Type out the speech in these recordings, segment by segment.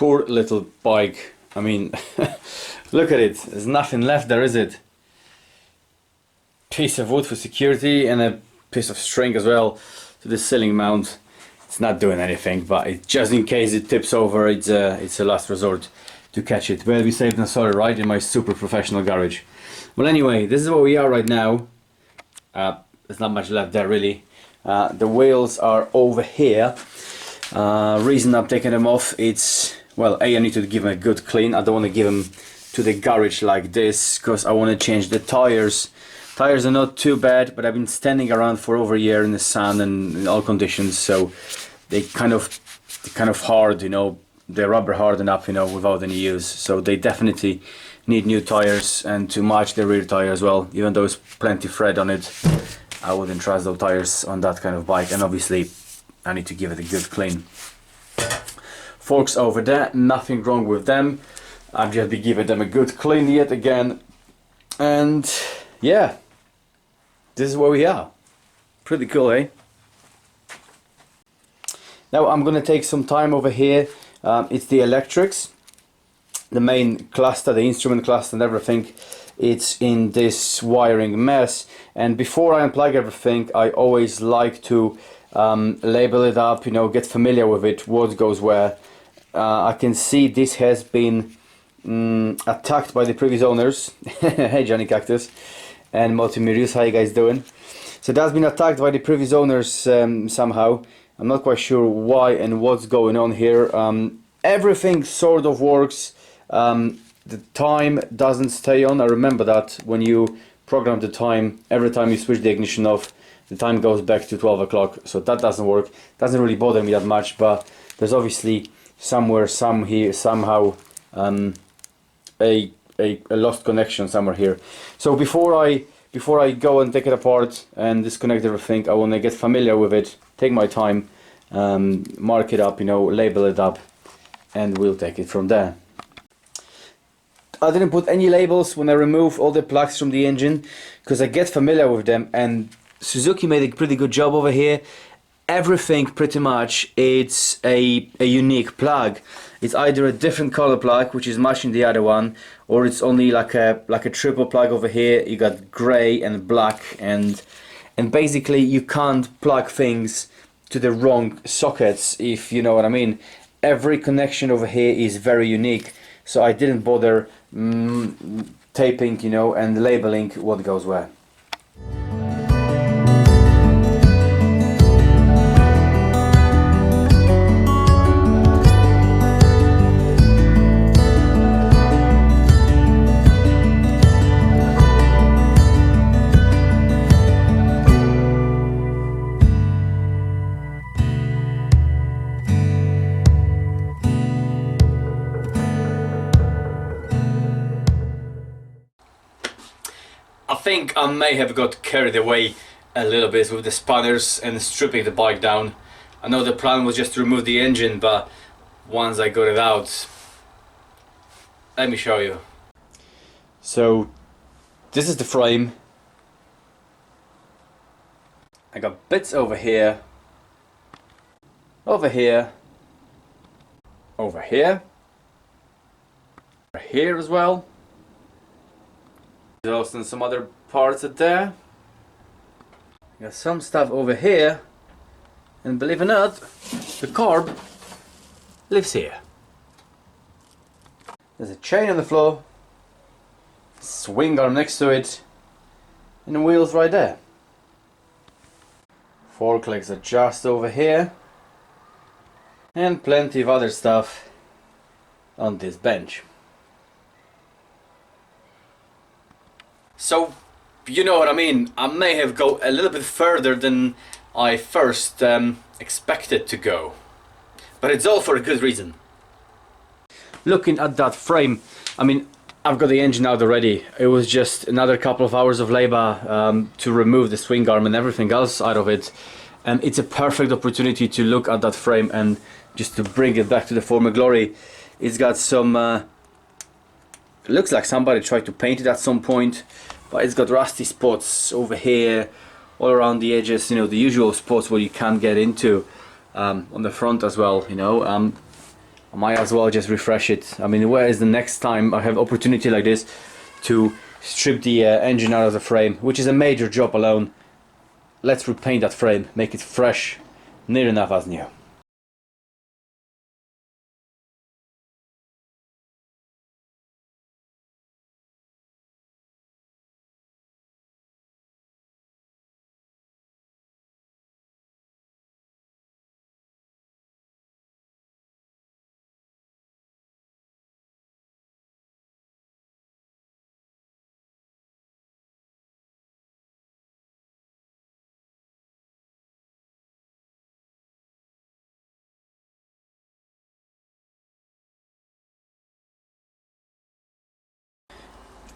poor little bike. I mean, look at it, there's nothing left there, is it? Piece of wood for security and a piece of string as well to the ceiling mount. It's not doing anything, but just in case it tips over, it's a last resort to catch it. Well, we saved and sorry, right, in my super professional garage. Well, anyway, this is where we are right now. There's not much left there really. The wheels are over here. Reason I'm taking them off, it's, well, I need to give them a good clean. I don't want to give them to the garage like this because I want to change the tires. Tires are not too bad, but I've been standing around for over a year in the sun and in all conditions, so they're kind of hard, you know. They're rubber hardened up, you know, without any use. So they definitely need new tires, and to match the rear tire as well. Even though there's plenty thread on it, I wouldn't trust those tires on that kind of bike. And obviously, I need to give it a good clean. Forks over there, nothing wrong with them. I've just been giving them a good clean yet again, and yeah. This is where we are. Pretty cool, eh? Now I'm gonna take some time over here. It's the electrics, the main cluster, the instrument cluster and everything. It's in this wiring mess, and before I unplug everything, I always like to label it up, you know, get familiar with it, what goes where. I can see this has been attacked by the previous owners. Hey Johnny Cactus and Multimirius, how you guys doing? So that's been attacked by the previous owners somehow. I'm not quite sure why and what's going on here. Everything sort of works. The time doesn't stay on. I remember that when you program the time, every time you switch the ignition off, the time goes back to 12 o'clock. So that doesn't work. Doesn't really bother me that much, but there's obviously somewhere, somehow a lost connection somewhere here. So before I go and take it apart and disconnect everything, I want to get familiar with it, take my time, mark it up, you know, label it up, and we'll take it from there. I didn't put any labels when I removed all the plugs from the engine because I get familiar with them, and Suzuki made a pretty good job over here. Everything pretty much, it's a unique plug. It's either a different color plug which is matching the other one, or it's only like a triple plug over here. You got gray and black, and basically you can't plug things to the wrong sockets, if you know what I mean. Every connection over here is very unique, so I didn't bother taping, you know, and labeling what goes where. I think I may have got carried away a little bit with the spanners and stripping the bike down. I know the plan was just to remove the engine, but once I got it out, let me show you. So this is the frame. I got bits over here, over here, over here, over here as well. There's also some other parts at there. Got some stuff over here, and believe it or not, the carb lives here. There's a chain on the floor, swing arm next to it, and the wheels right there. Fork legs are just over here, and plenty of other stuff on this bench. So, you know what I mean, I may have gone a little bit further than I first expected to go, but it's all for a good reason. Looking at that frame, I mean, I've got the engine out already. It was just another couple of hours of labor to remove the swing arm and everything else out of it, and it's a perfect opportunity to look at that frame and just to bring it back to the former glory. It's got some it looks like somebody tried to paint it at some point, but it's got rusty spots over here, all around the edges, you know, the usual spots where you can't get into, on the front as well, you know. I'm I might as well just refresh it. I mean, where is the next time I have opportunity like this to strip the engine out of the frame, which is a major job alone. Let's repaint that frame, make it fresh, near enough as new.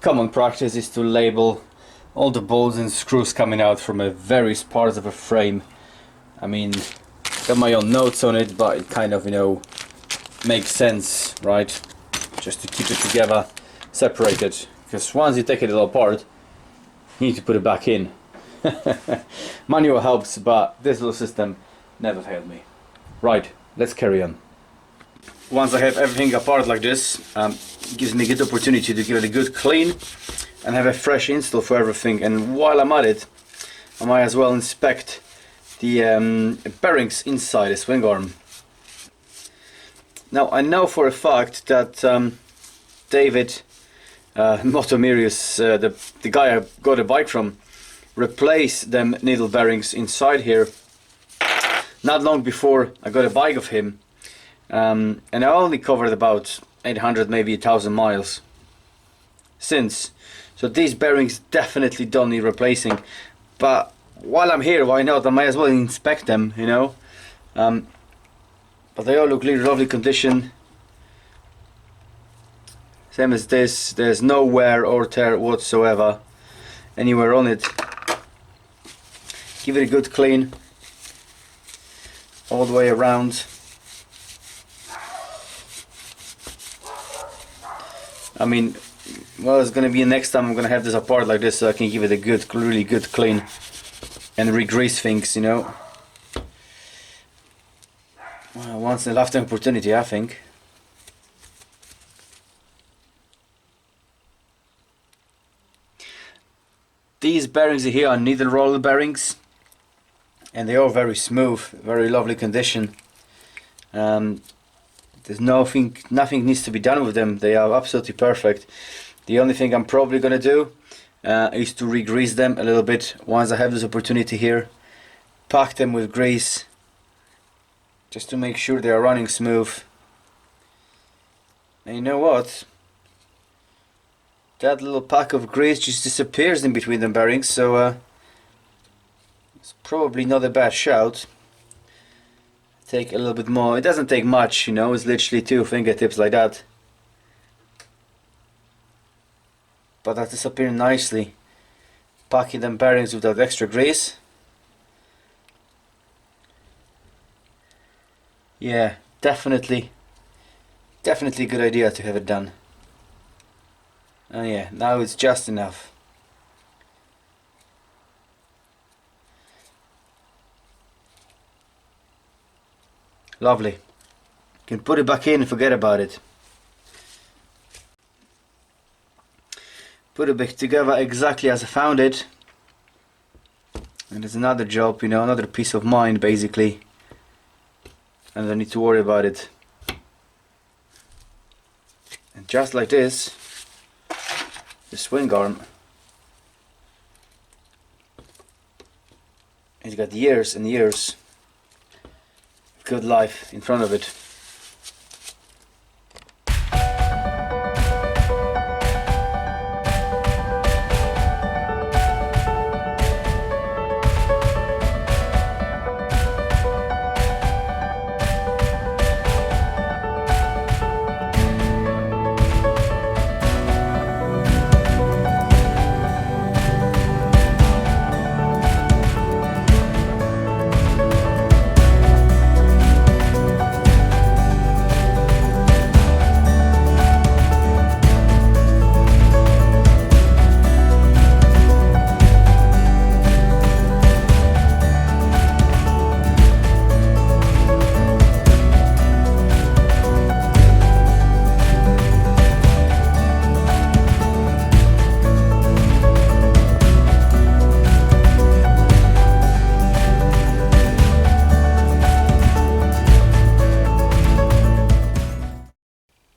Common practice is to label all the bolts and screws coming out from various parts of a frame. I mean, got my own notes on it, but it kind of, you know, makes sense, right? Just to keep it together, separated. Because once you take it all apart, you need to put it back in. Manual helps, but this little system never failed me. Right, let's carry on. Once I have everything apart like this, it gives me a good opportunity to give it a good clean and have a fresh install for everything. And while I'm at it, I might as well inspect the bearings inside the swing arm. Now I know for a fact that David Motomirius, the guy I got a bike from, replaced them needle bearings inside here not long before I got a bike of him. And I only covered about 800, maybe 1,000 miles since. So these bearings definitely don't need replacing. But while I'm here, why not? I might as well inspect them, you know. But they all look really lovely condition. Same as this. There's no wear or tear whatsoever anywhere on it. Give it a good clean all the way around. I mean, well, it's gonna be next time I'm gonna have this apart like this, so I can give it a good, really good clean and re-grease things, you know. Well, once in a lifetime opportunity, I think. These bearings here are needle roller bearings, and they are very smooth, very lovely condition. There's nothing needs to be done with them. They are absolutely perfect. The only thing I'm probably gonna do is to re-grease them a little bit once I have this opportunity here. Pack them with grease just to make sure they are running smooth. And you know what? That little pack of grease just disappears in between the bearings, so it's probably not a bad shout. Take a little bit more. It doesn't take much, you know, it's literally 2 fingertips like that. But that's disappearing nicely. Packing them bearings with that extra grease. Yeah, definitely a good idea to have it done. Oh yeah, now it's just enough. Lovely. You can put it back in and forget about it. Put it back together exactly as I found it. And it's another job, you know, another peace of mind basically. And I don't need to worry about it. And just like this, the swing arm, it's got years and years good life in front of it.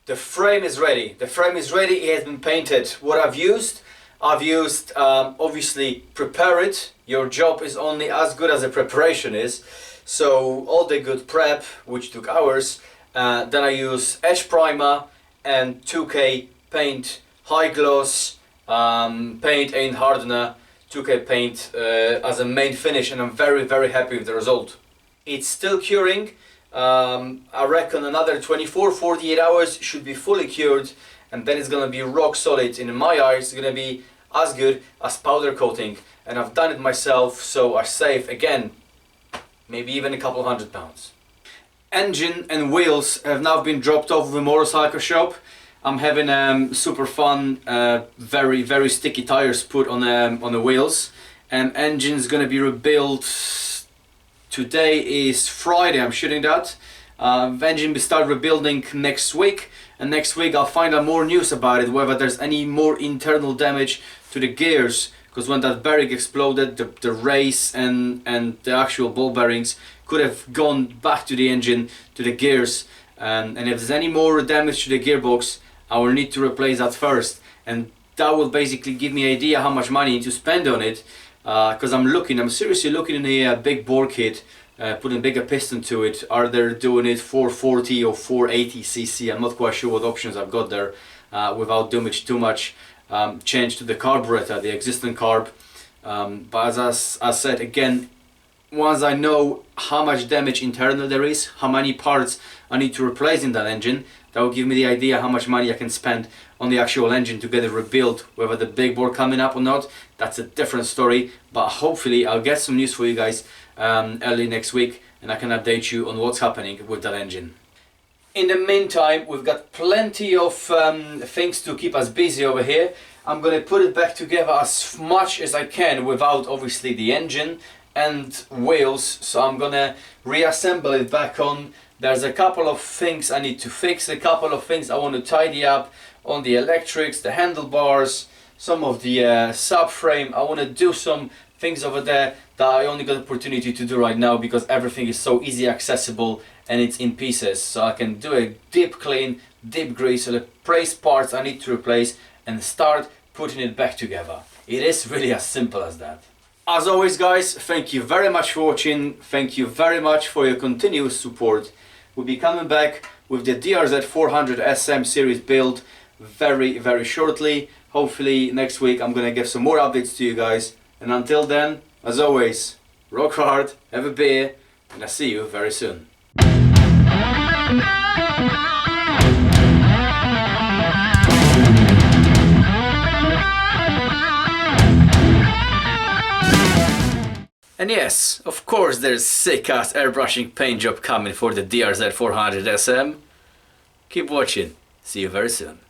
The frame is ready. The frame is ready. It has been painted. What I've used obviously prepare it. Your job is only as good as the preparation is. So all the good prep, which took hours, then I use edge primer and 2K paint, high gloss paint and hardener, 2K paint as a main finish, and I'm very happy with the result. It's still curing. I reckon another 24-48 hours should be fully cured, and then it's gonna be rock solid. In my eyes, it's gonna be as good as powder coating, and I've done it myself, so I save again maybe even a couple £100. Engine and wheels have now been dropped off of the motorcycle shop. I'm having super fun, very sticky tires put on the wheels, and engine's gonna be rebuilt. Today is Friday, I'm shooting that. Engine will start rebuilding next week, and next week I'll find out more news about it, whether there's any more internal damage to the gears, because when that bearing exploded, the race and the actual ball bearings could have gone back to the engine, to the gears, and if there's any more damage to the gearbox, I will need to replace that first, and that will basically give me an idea how much money I need to spend on it. Because I'm seriously looking in a big bore kit, putting a bigger piston to it. Are they doing it 440 or 480 cc? I'm not quite sure what options I've got there without doing too much change to the carburetor, the existing carb. But as I said again, once I know how much damage internal there is, how many parts I need to replace in that engine, that will give me the idea how much money I can spend on the actual engine to get it rebuilt. Whether the big bore coming up or not, that's a different story, but hopefully I'll get some news for you guys early next week, and I can update you on what's happening with that engine. In the meantime, we've got plenty of things to keep us busy over here. I'm gonna put it back together as much as I can without obviously the engine and wheels, so I'm gonna reassemble it back on. There's a couple of things I need to fix, a couple of things I want to tidy up on the electrics, the handlebars, some of the subframe. I want to do some things over there that I only got the opportunity to do right now because everything is so easy accessible and it's in pieces. So I can do a deep clean, deep grease, so the praised parts I need to replace and start putting it back together. It is really as simple as that. As always guys, thank you very much for watching, thank you very much for your continuous support. We'll be coming back with the DRZ 400 SM series build very shortly. Hopefully next week I'm gonna give some more updates to you guys, and until then, as always, rock hard, have a beer, and I'll see you very soon. And yes, of course there's sick ass airbrushing paint job coming for the DRZ 400 SM. Keep watching, see you very soon.